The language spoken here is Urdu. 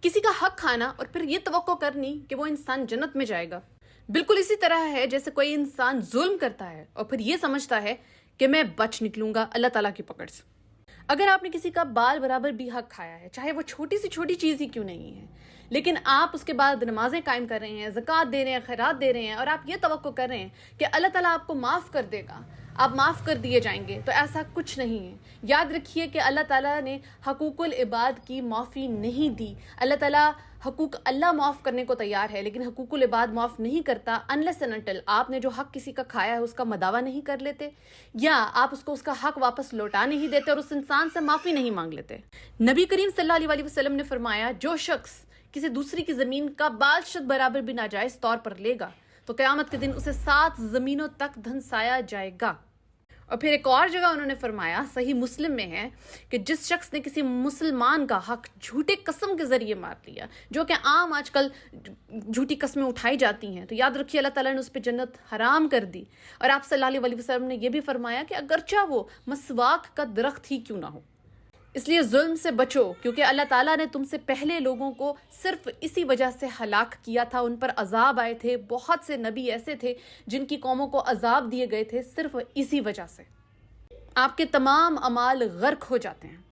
کسی کا حق کھانا اور پھر یہ توقع کرنی کہ وہ انسان جنت میں جائے گا، بالکل اسی طرح ہے جیسے کوئی انسان ظلم کرتا ہے اور پھر یہ سمجھتا ہے کہ میں بچ نکلوں گا اللہ تعالیٰ کی پکڑ سے۔ اگر آپ نے کسی کا بال برابر بھی حق کھایا ہے، چاہے وہ چھوٹی سی چھوٹی چیز ہی کیوں نہیں ہے، لیکن آپ اس کے بعد نمازیں قائم کر رہے ہیں، زکوٰۃ دے رہے ہیں، خیرات دے رہے ہیں، اور آپ یہ توقع کر رہے ہیں کہ اللہ تعالیٰ آپ کو معاف کر دے گا، آپ معاف کر دیے جائیں گے، تو ایسا کچھ نہیں ہے۔ یاد رکھیے کہ اللہ تعالیٰ نے حقوق العباد کی معافی نہیں دی۔ اللہ تعالیٰ حقوق اللہ معاف کرنے کو تیار ہے، لیکن حقوق العباد معاف نہیں کرتا unless and until آپ نے جو حق کسی کا کھایا ہے اس کا مداوع نہیں کر لیتے، یا آپ اس کو اس کا حق واپس لوٹا نہیں دیتے اور اس انسان سے معافی نہیں مانگ لیتے۔ نبی کریم صلی اللہ علیہ وسلم نے فرمایا، جو شخص کسی دوسری کی زمین کا بال شد برابر بھی ناجائز طور پر لے گا تو قیامت کے دن اسے 7 زمینوں تک دھنسایا جائے گا۔ اور پھر ایک اور جگہ انہوں نے فرمایا، صحیح مسلم میں ہے، کہ جس شخص نے کسی مسلمان کا حق جھوٹے قسم کے ذریعے مار لیا، جو کہ عام آج کل جھوٹی قسمیں اٹھائی جاتی ہیں، تو یاد رکھیے اللہ تعالیٰ نے اس پہ جنت حرام کر دی۔ اور آپ صلی اللہ علیہ وسلم نے یہ بھی فرمایا کہ اگرچہ وہ مسواک کا درخت ہی کیوں نہ ہو۔ اس لیے ظلم سے بچو، کیونکہ اللہ تعالیٰ نے تم سے پہلے لوگوں کو صرف اسی وجہ سے ہلاک کیا تھا، ان پر عذاب آئے تھے، بہت سے نبی ایسے تھے جن کی قوموں کو عذاب دیے گئے تھے صرف اسی وجہ سے۔ آپ کے تمام اعمال غرق ہو جاتے ہیں۔